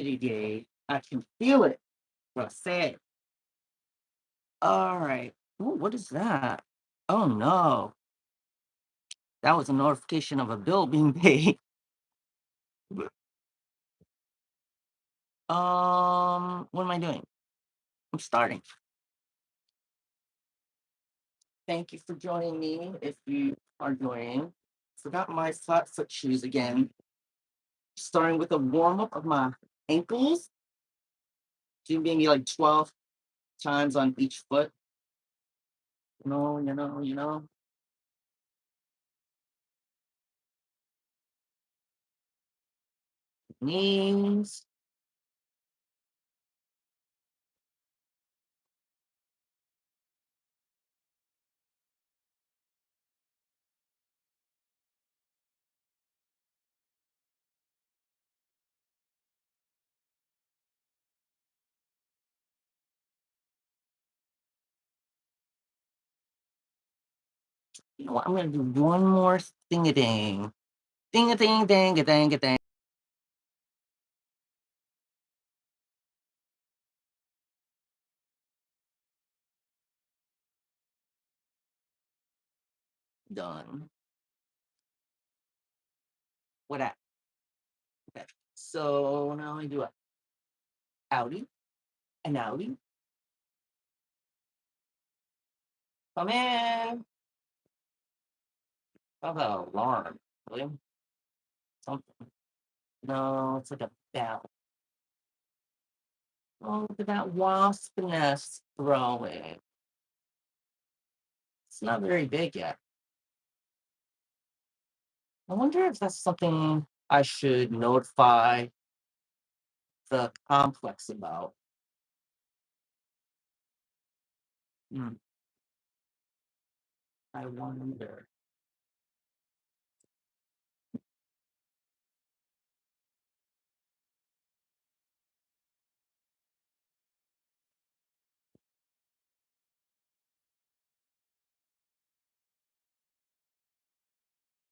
day. I can feel it. What I said. All right. Ooh, what is that? Oh no. That was a notification of a bill being paid. what am I doing? I'm starting. Thank you for joining me. If you are joining, forgot my flat foot shoes again. Starting with a warm up of my ankles. Do maybe like 12 times on each foot. You know. Knees. You know what? I'm gonna do one more thing a ding. Ding a ding dang a dang a dang. Done. What that? Okay. So now I do a outie, an outie. Come in. How about alarm? Really? Something. No, it's like a bell. Oh, look at that wasp nest growing. It's not very big yet. I wonder if that's something I should notify the complex about. Hmm, I wonder.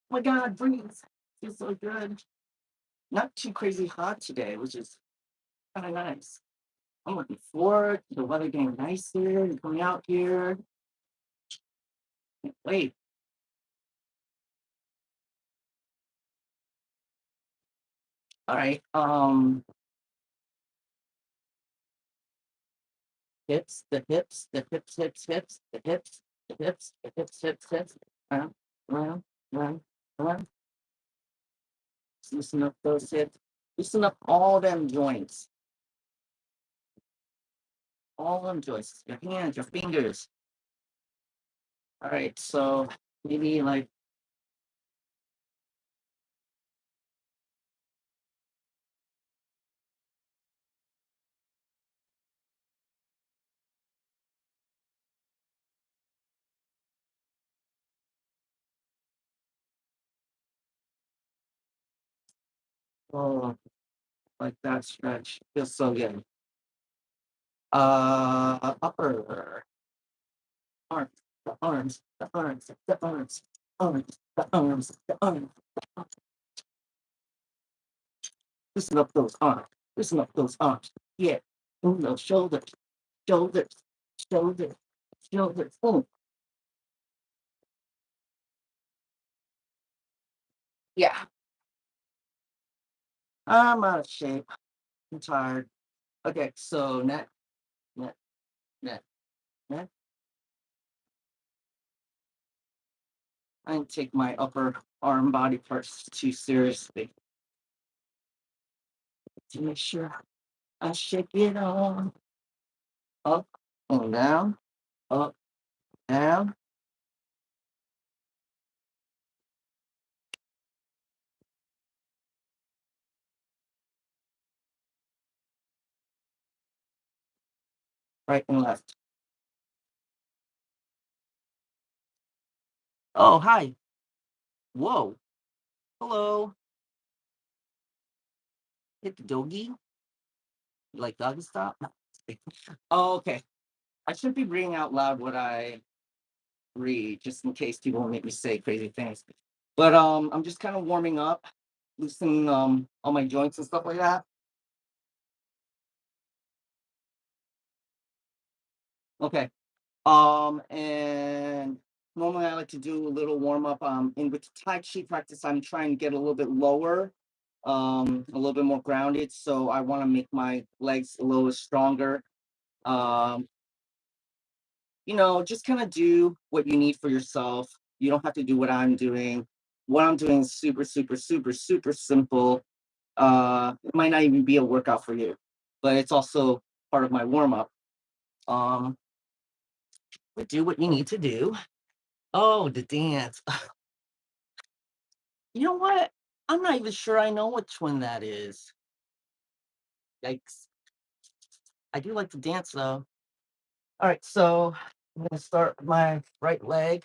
Oh my God, breathe. Feels so good. Not too crazy hot today, which is kind of nice. I'm looking forward to the weather getting nicer and coming out here. Can't wait. All right. Hips, hips, the hips, the hips, the hips, hips. Round, round, round, round. Loosen up those hips. Loosen up all them joints. All them joints. Your hands, your fingers. All right. So maybe like, oh, like that stretch. Feels so good. Upper arms, the arms, the arms, the arms, arms, the arms, the arms. Loosen up those arms. Loosen up those arms. Yeah. Move those shoulders, shoulders, shoulders, shoulders. Oh, yeah. I'm out of shape. I'm tired. Okay, so neck, neck, neck, neck. I didn't take my upper arm body parts too seriously to make sure I shake it on up and down, up, down. Right and left. Oh, hi. Whoa. Hello. Hit the doggy. Like doggy stop? No. Oh, okay. I should be reading out loud what I read just in case people make me say crazy things. But I'm just kind of warming up, loosening all my joints and stuff like that. Okay. And normally I like to do a little warm up. And with the Tai Chi practice, I'm trying to get a little bit lower, a little bit more grounded. So I want to make my legs a little stronger. Um, just kind of do what you need for yourself. You don't have to do what I'm doing. What I'm doing is super, super, super, super simple. It might not even be a workout for you, but it's also part of my warm up. Um, but do what you need to do. Oh, the dance. You know what? I'm not even sure I know which one that is. Yikes. I do like to dance though. All right, so I'm gonna start with my right leg.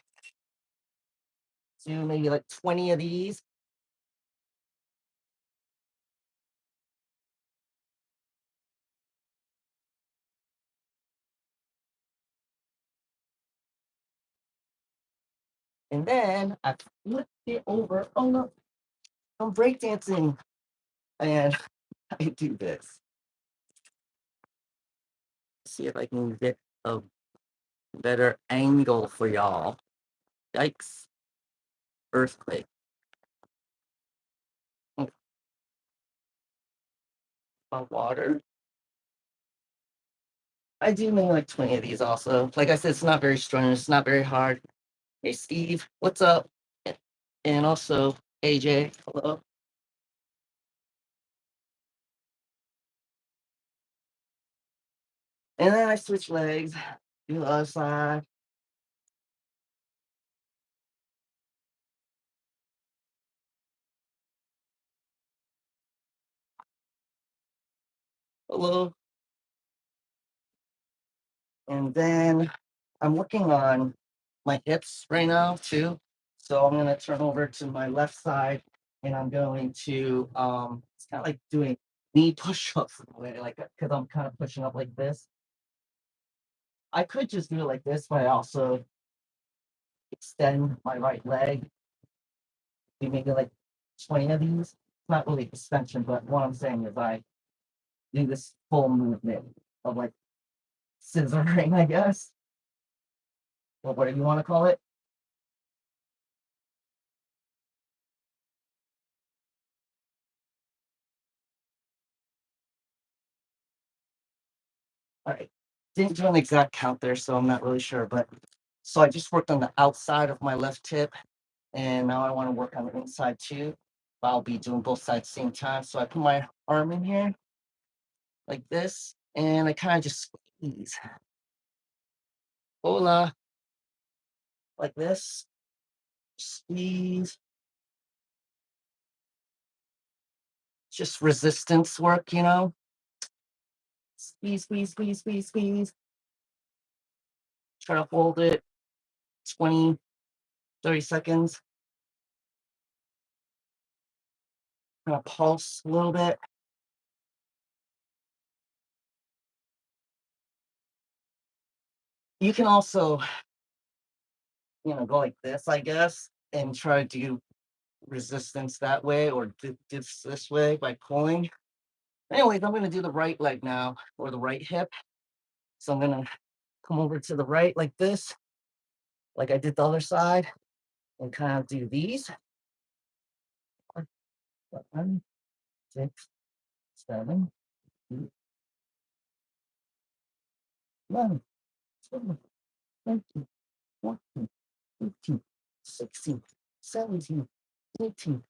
Do maybe like 20 of these. And then I flip it over. Oh no, I'm breakdancing. And I do this. See if I can get a better angle for y'all. Yikes. Earthquake. Oh, my water. I do maybe like 20 of these also. Like I said, it's not very strong. It's not very hard. Hey, Steve, what's up? And also, AJ, hello. And then I switch legs, do the other side. Hello. And then I'm working on my hips right now too. So I'm gonna turn over to my left side and I'm going to it's kind of like doing knee push-ups in a way, like because I'm kind of pushing up like this. I could just do it like this, but I also extend my right leg. We maybe like 20 of these. It's not really extension, but what I'm saying is I do this full movement of like scissoring, I guess, or whatever you want to call it. All right. Didn't do an exact count there, so I'm not really sure. But so I just worked on the outside of my left hip, and now I want to work on the inside too. I'll be doing both sides at the same time. So I put my arm in here like this, and I kind of just squeeze. Hola, like this. Squeeze. Just resistance work. Squeeze, squeeze, squeeze, squeeze, squeeze. Try to hold it 20, 30 seconds. Kind of pulse a little bit. You can also, go like this, I guess, and try to do resistance that way or this way by pulling. Anyways, I'm going to do the right leg now or the right hip. So I'm going to come over to the right like this, like I did the other side, and kind of do these. 7, 6, 7, 8, 11, 12, 13, 14, 15, 16, 17, 18,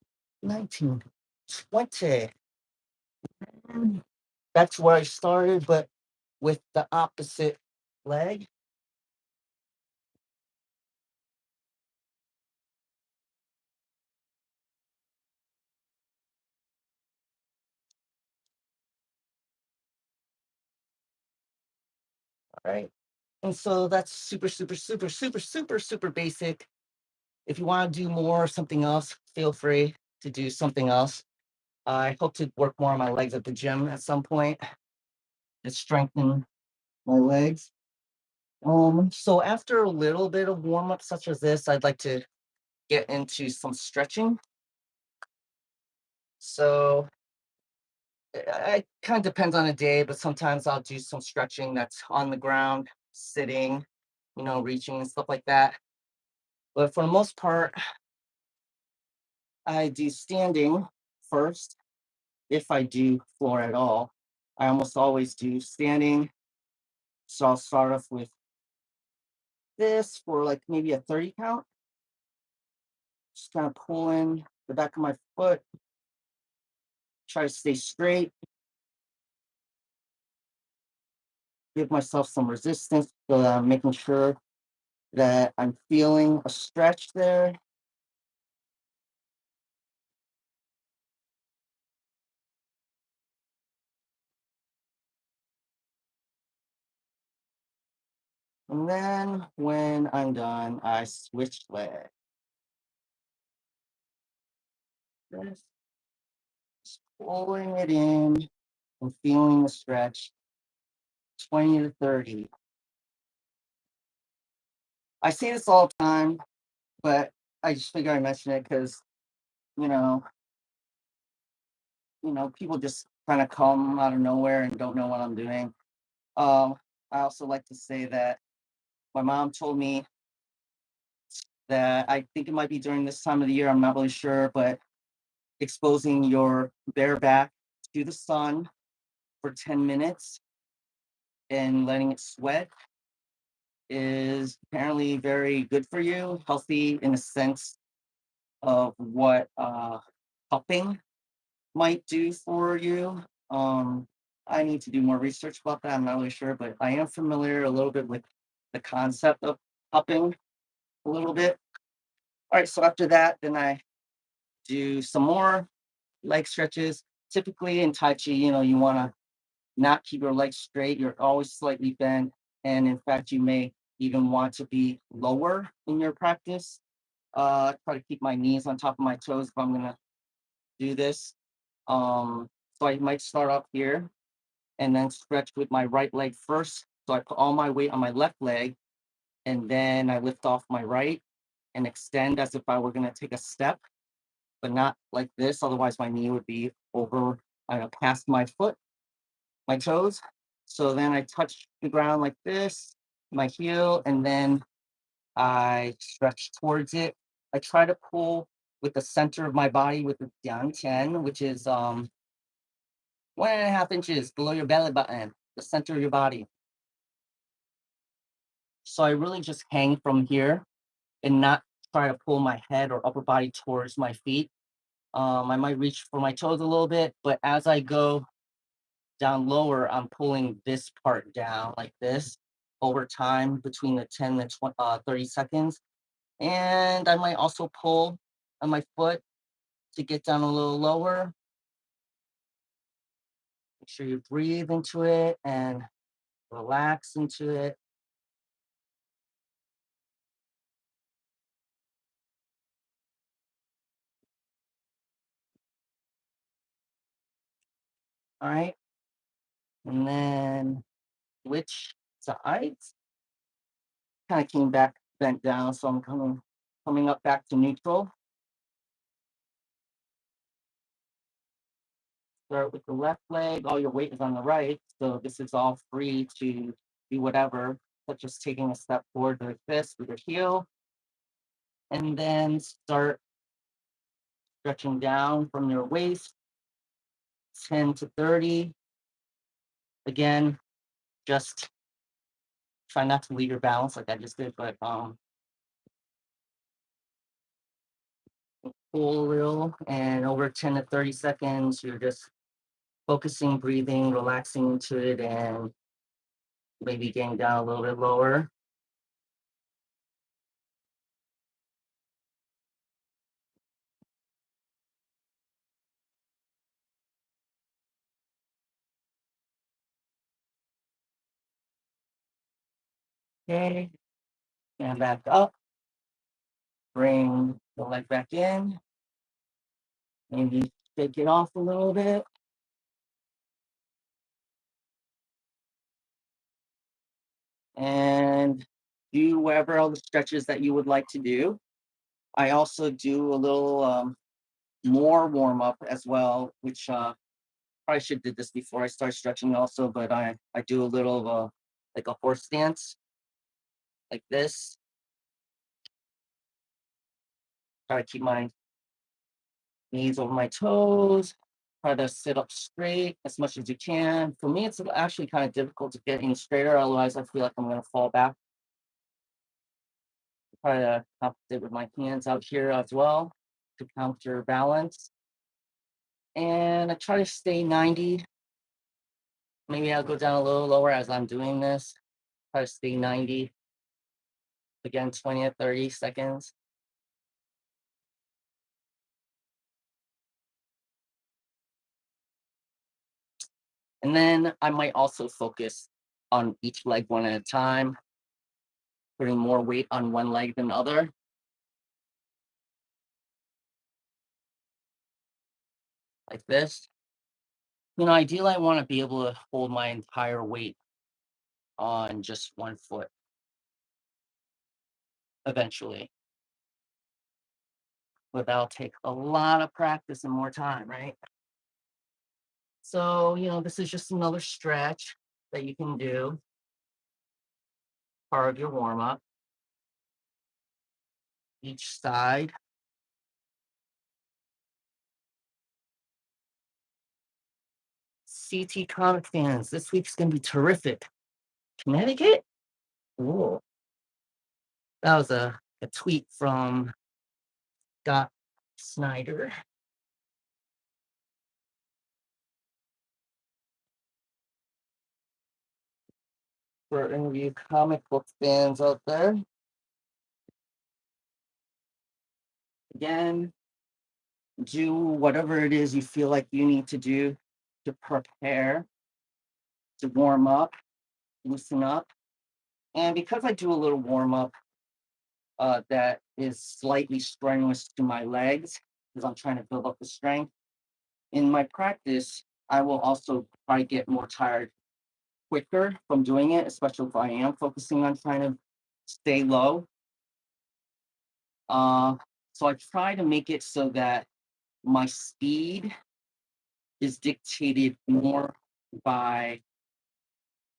19, 20. And that's where I started, but with the opposite leg. All right. And so that's super, super, super, super, super, super basic. If you want to do more, something else, feel free to do something else. I hope to work more on my legs at the gym at some point to strengthen my legs. So after a little bit of warm up such as this, I'd like to get into some stretching. So it kind of depends on the day, but sometimes I'll do some stretching that's on the ground. sitting, reaching and stuff like that. But for the most part, I do standing first if I do floor at all. I almost always do standing. So I'll start off with this for like maybe a 30 count, just kind of pulling the back of my foot, try to stay straight, give myself some resistance so that I'm making sure that I'm feeling a stretch there. And then when I'm done, I switch legs. Just pulling it in and feeling the stretch, 20 to 30. I say this all the time, but I just figure I mention it because, you know, people just kind of come out of nowhere and don't know what I'm doing. Um, I also like to say that my mom told me that I think it might be during this time of the year, I'm not really sure, but exposing your bare back to the sun for 10 minutes and letting it sweat is apparently very good for you, healthy in a sense of what cupping might do for you. Um, I need to do more research about that. I'm not really sure, but I am familiar a little bit with the concept of cupping a little bit. All right, so after that, then I do some more leg stretches. Typically in Tai Chi, you want to not keep your legs straight. You're always slightly bent. And in fact, you may even want to be lower in your practice. Try to keep my knees on top of my toes if I'm going to do this. So I might start up here and then stretch with my right leg first. So I put all my weight on my left leg and then I lift off my right and extend as if I were going to take a step, but not like this. Otherwise, my knee would be over, past my foot, my toes. So then I touch the ground like this, my heel, and then I stretch towards it. I try to pull with the center of my body with the down 10, which is 1.5 inches below your belly button, the center of your body. So I really just hang from here and not try to pull my head or upper body towards my feet. I might reach for my toes a little bit, but as I go down lower, I'm pulling this part down like this over time between the 10 and 30 seconds. And I might also pull on my foot to get down a little lower. Make sure you breathe into it and relax into it. All right. And then switch sides. Kind of came back bent down, so I'm coming up back to neutral. Start with the left leg. All your weight is on the right, so this is all free to do whatever, such as taking a step forward like this with your heel, and then start stretching down from your waist, 10 to 30. Again, just try not to leave your balance like I just did, but pull a little, and over 10 to 30 seconds, you're just focusing, breathing, relaxing into it, and maybe getting down a little bit lower. Okay, and back up. Bring the leg back in. Maybe shake it off a little bit. And do whatever other stretches that you would like to do. I also do a little more warm up as well, which probably should did this before I start stretching also, but I do a little like a horse stance like this. Try to keep my knees over my toes. Try to sit up straight as much as you can. For me, it's actually kind of difficult to get any straighter. Otherwise, I feel like I'm going to fall back. Try to compensate with my hands out here as well to counterbalance. And I try to stay 90. Maybe I'll go down a little lower as I'm doing this. Try to stay 90. Again, 20 to 30 seconds. And then I might also focus on each leg one at a time, putting more weight on one leg than the other. Like this. Ideally, I want to be able to hold my entire weight on just one foot eventually. But that'll take a lot of practice and more time, right? So, this is just another stretch that you can do, part of your warm up, each side. CT comic fans, this week's going to be terrific. Connecticut? Ooh, that was a tweet from Scott Snyder. For any of you comic book fans out there. Again, do whatever it is you feel like you need to do to prepare, to warm up, loosen up. And because I do a little warm up that is slightly strenuous to my legs, because I'm trying to build up the strength, in my practice, I will also try to get more tired quicker from doing it, especially if I am focusing on trying to stay low. Uh, so I try to make it so that my speed is dictated more by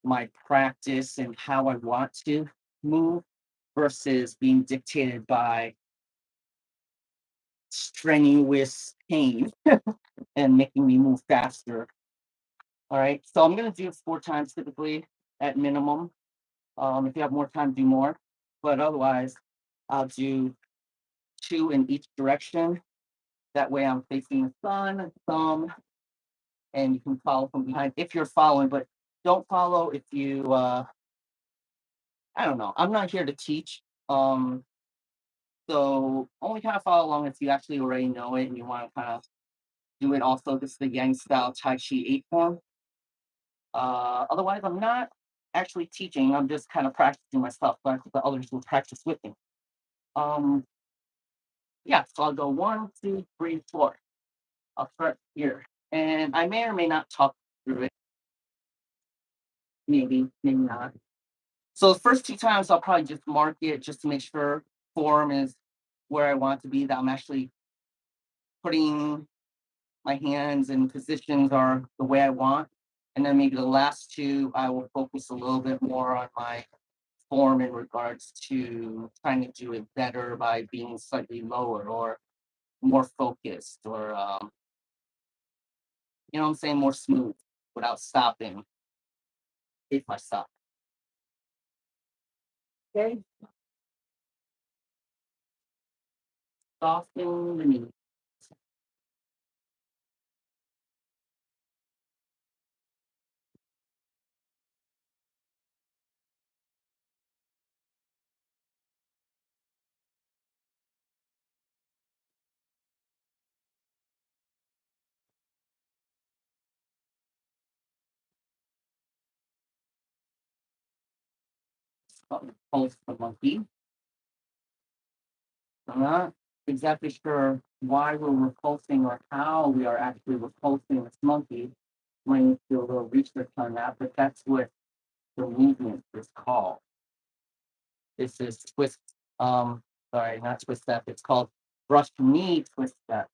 my practice and how I want to move versus being dictated by strenuous pain and making me move faster. All right. So I'm going to do it 4 times typically at minimum. If you have more time, do more. But otherwise, I'll do 2 in each direction. That way I'm facing the sun, thumb, and you can follow from behind if you're following, but don't follow if you I don't know. I'm not here to teach. So only kind of follow along if you actually already know it and you want to kind of do it also. This is the Yang style Tai Chi 8 form. Otherwise, I'm not actually teaching. I'm just kind of practicing myself, but the others will practice with me. Um, yeah, so I'll go 1, 2, 3, 4. I'll start here. And I may or may not talk through it. Maybe, maybe not. So the first 2 times I'll probably just mark it just to make sure form is where I want to be, that I'm actually putting my hands and positions are the way I want. And then maybe the last 2, I will focus a little bit more on my form in regards to trying to do it better by being slightly lower or more focused or, what I'm saying, more smooth without stopping if I stop. Okay, soften the knee. Pulse the monkey. I'm not exactly sure why we're repulsing or how we are actually repulsing this monkey. When you do a little research on that, but that's what the movement is called. This is twist, sorry, not twist step. It's called brush knee twist step.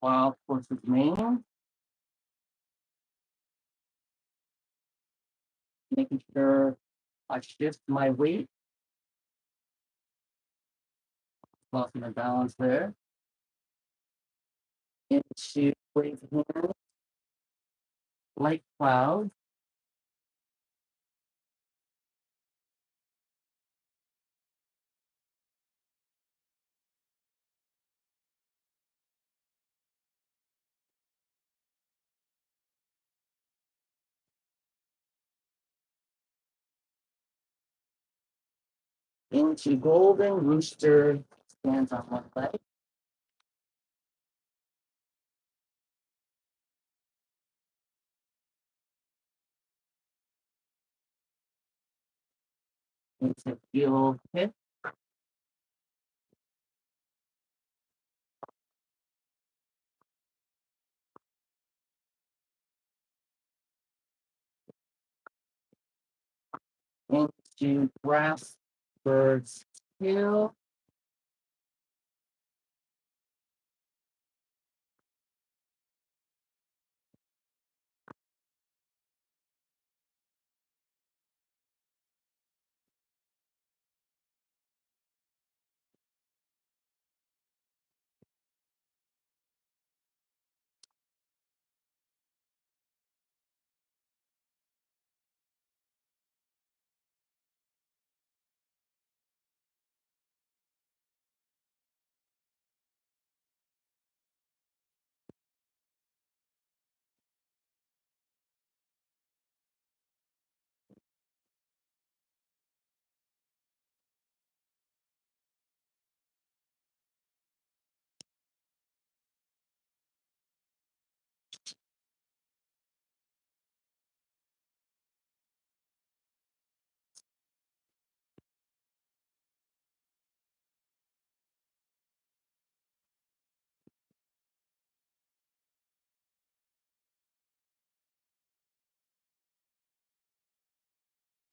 wild horse's mane, making sure I shift my weight, lost my balance there, into wave hands, like clouds, into golden rooster, stands on one leg, into heel hip, into grass bird's tail,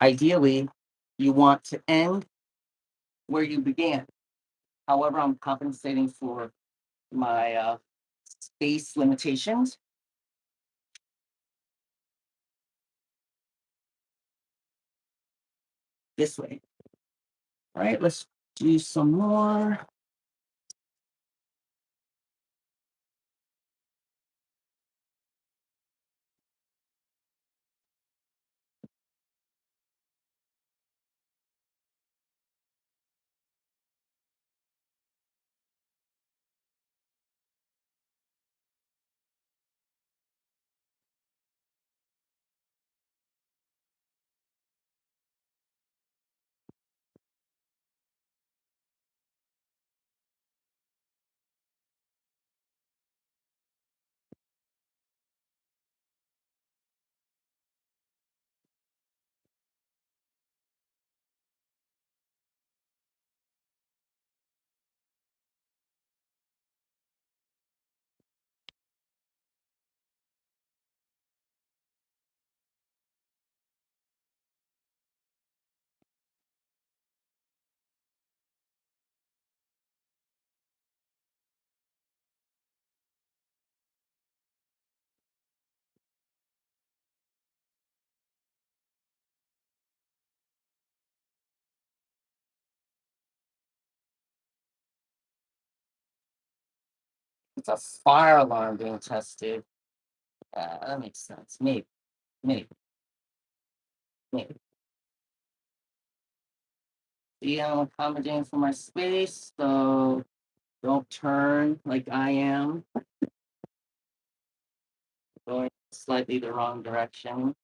ideally, you want to end where you began. However, I'm compensating for my space limitations. This way. All right, let's do some more. It's a fire alarm being tested. That makes sense. Maybe, maybe. See, I'm accommodating for my space, so don't turn like I am, going slightly the wrong direction.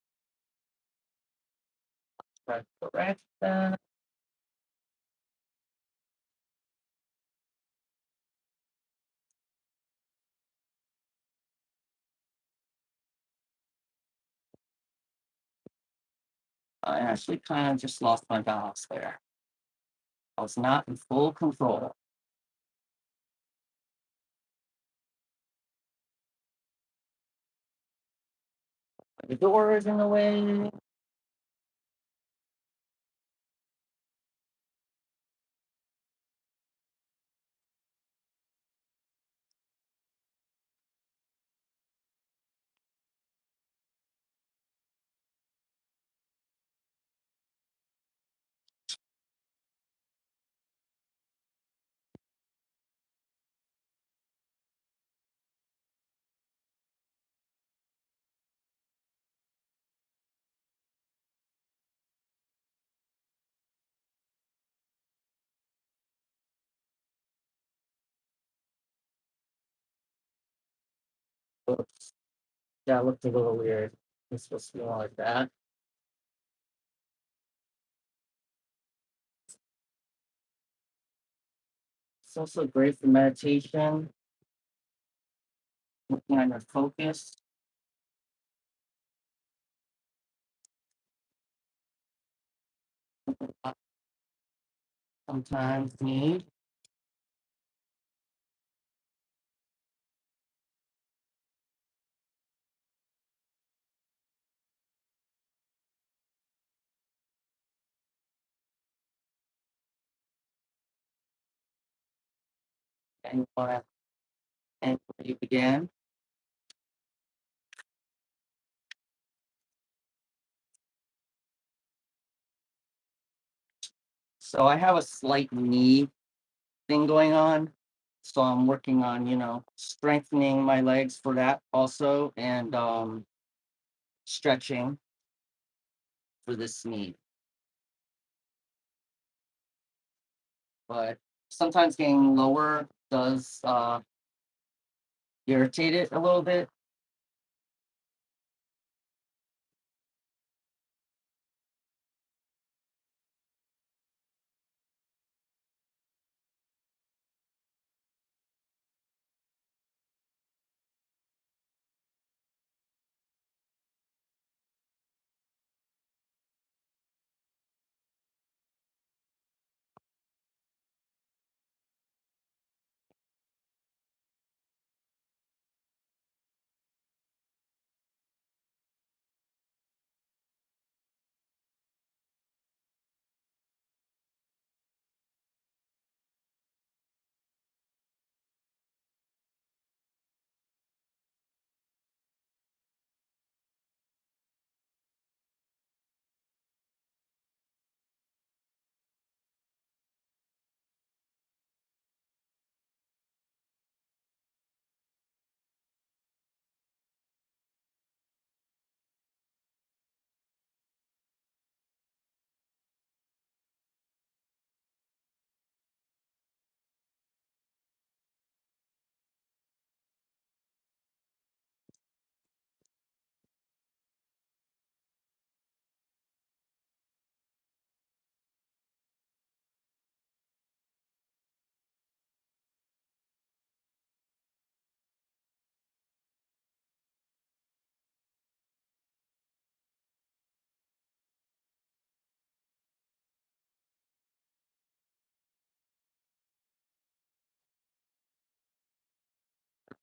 Try to correct that. I actually kind of just lost my balance there. I was not in full control. The door is in the way. Oops, that looked a little weird. It's supposed to be more like that. It's also great for meditation, working on your focus. Sometimes need. And you want to end where you began. So I have a slight knee thing going on. So I'm working on, strengthening my legs for that also, and stretching for this knee. But sometimes getting lower does irritate it a little bit.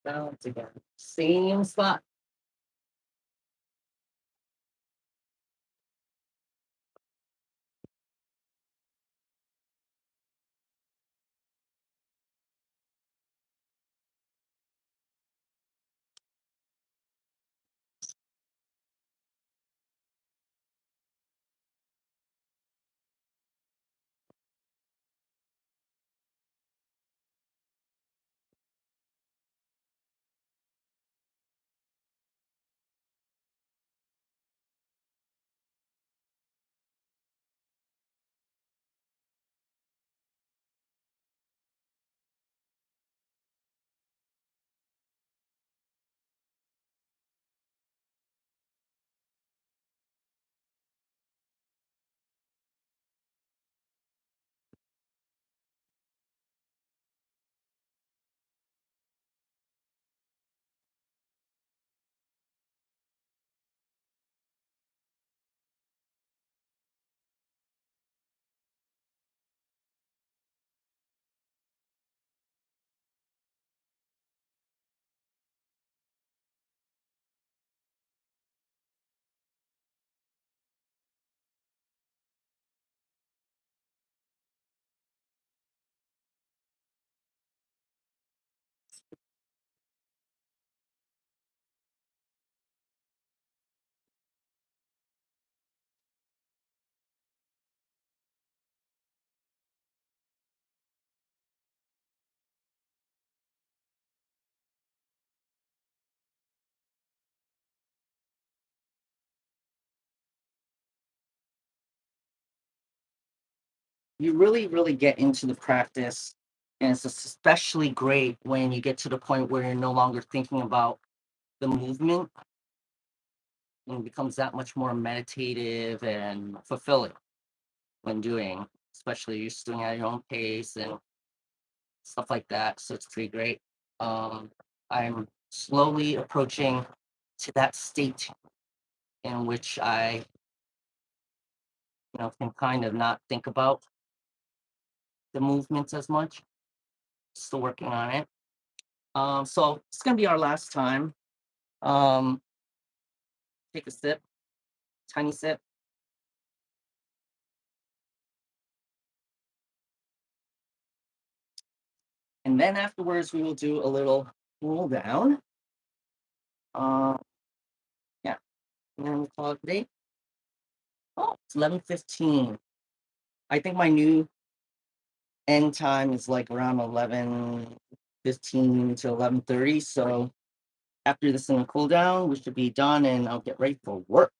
Balance again. Same spot. You really, really get into the practice. And it's especially great when you get to the point where you're no longer thinking about the movement, and it becomes that much more meditative and fulfilling when doing, especially you're just doing at your own pace and stuff like that. So it's pretty great. I'm slowly approaching to that state in which I, can kind of not think about the movements as much. Still working on it. So it's gonna be our last time. Um, Take a sip, tiny sip, and then afterwards we will do a little cool down. Uh, yeah, and then we'll call it a day. Oh, it's 11:15. I think my new end time is like around 11:15 to 11:30. So after this and a cool down, we should be done, and I'll get ready for work.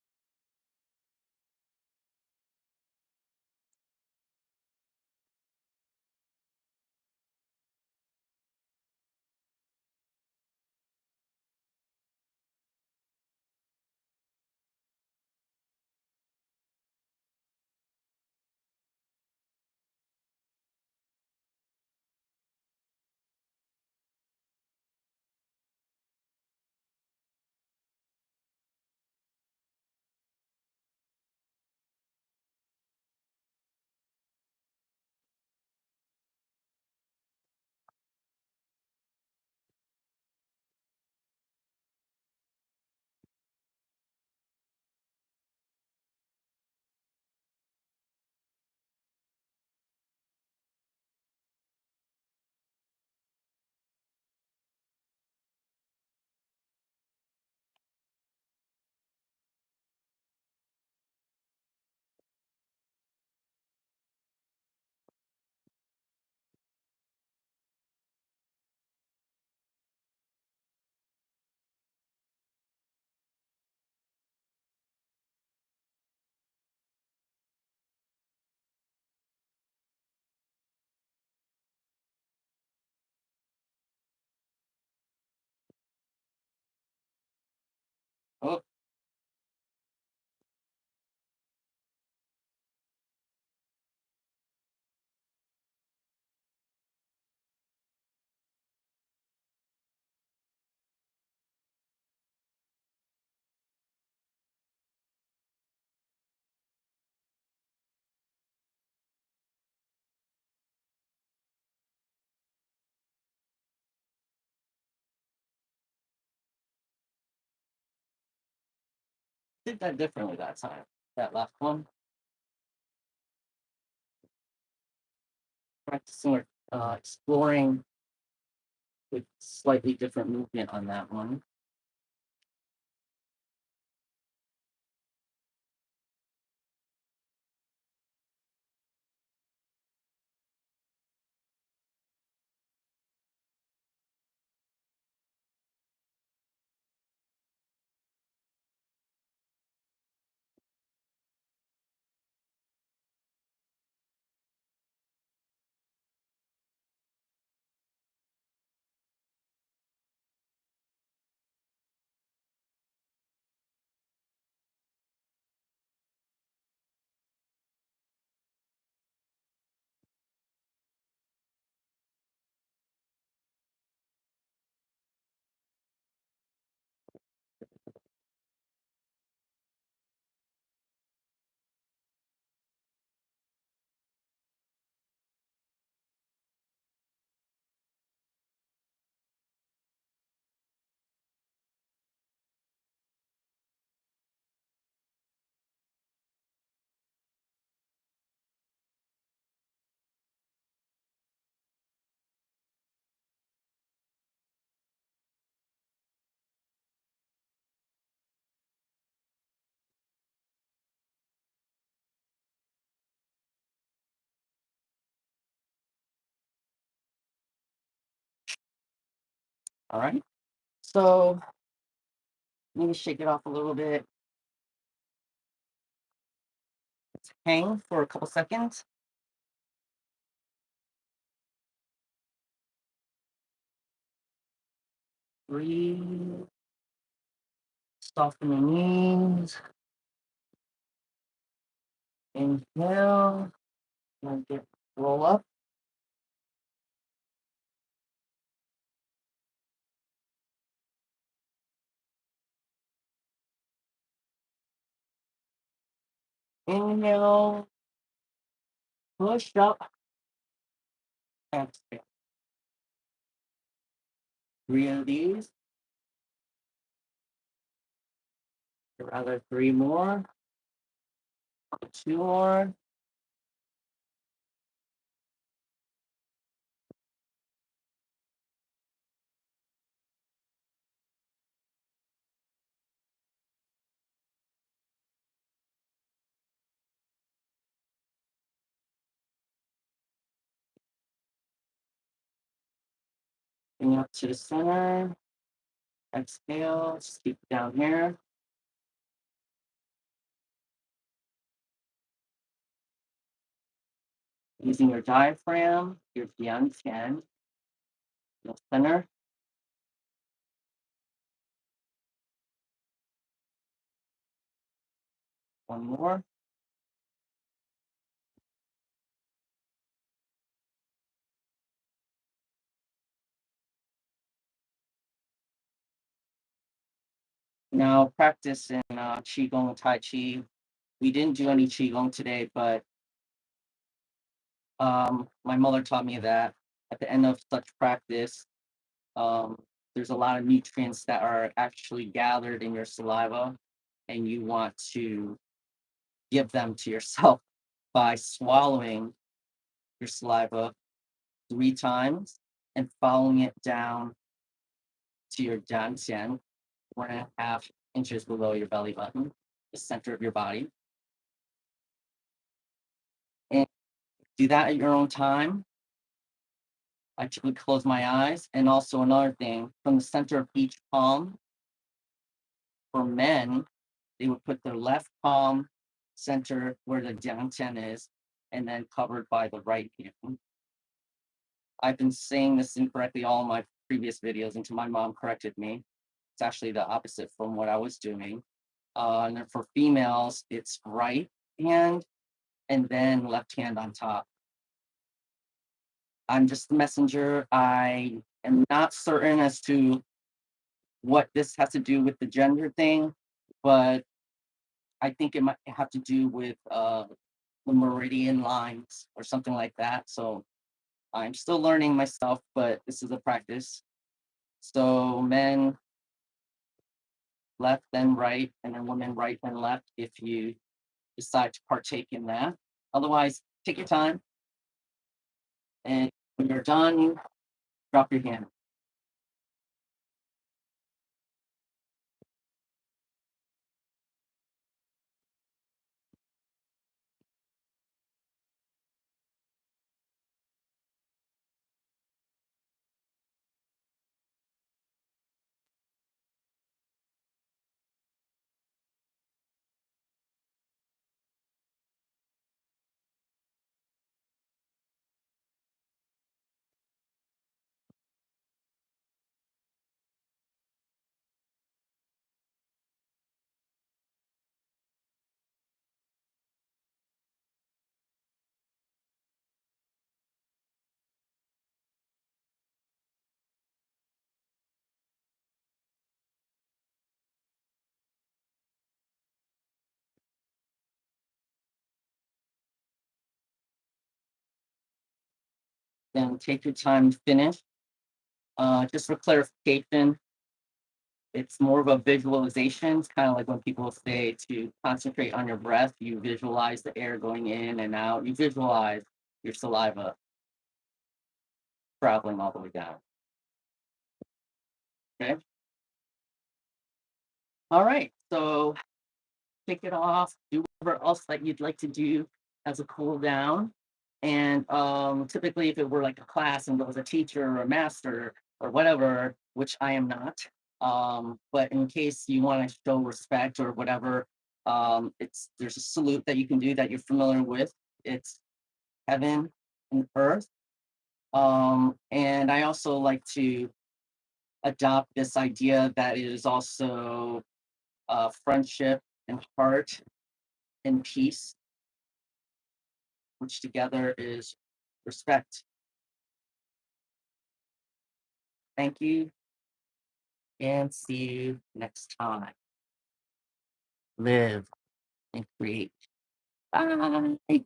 Oh, did that differently that time. That last one, practicing or exploring with slightly different movement on that one. All right. So maybe shake it off a little bit. Hang for a couple seconds. Breathe. Soften the knees. Inhale. And roll up. Inhale. Push up. Exhale. 3 of these. Or rather, 3 more. 2 more. Bring up to the center. Exhale. Just keep it down here. Using your diaphragm, your Jian, the center. One more. Now practice in Qigong and Tai Chi. We didn't do any Qigong today, but my mother taught me that at the end of such practice, um, there's a lot of nutrients that are actually gathered in your saliva, and you want to give them to yourself by swallowing your saliva 3 times and following it down to your dantian, 1.5 inches below your belly button, the center of your body. And do that at your own time. I typically close my eyes. And also another thing, from the center of each palm, for men, they would put their left palm center where the dantian is, and then covered by the right hand. I've been saying this incorrectly all my previous videos until my mom corrected me. It's actually the opposite from what I was doing. And then for females, it's right hand and then left hand on top. I'm just the messenger. I am not certain as to what this has to do with the gender thing, but I think it might have to do with the meridian lines or something like that. So I'm still learning myself, but this is a practice. So men left then right, and then women right then left if you decide to partake in that. Otherwise, take your time, and when you're done, drop your hand. Then take your time to finish. Just for clarification, it's more of a visualization. It's kind of like when people say to concentrate on your breath, you visualize the air going in and out. You visualize your saliva traveling all the way down. Okay. All right. So take it off. Do whatever else that you'd like to do as a cool down. And typically, if it were like a class and there was a teacher or a master or whatever, which I am not, but in case you want to show respect or whatever, it's there's a salute that you can do that you're familiar with. It's heaven and earth. And I also like to adopt this idea that it is also friendship and heart and peace, which together is respect. Thank you and see you next time. Live and create. Bye.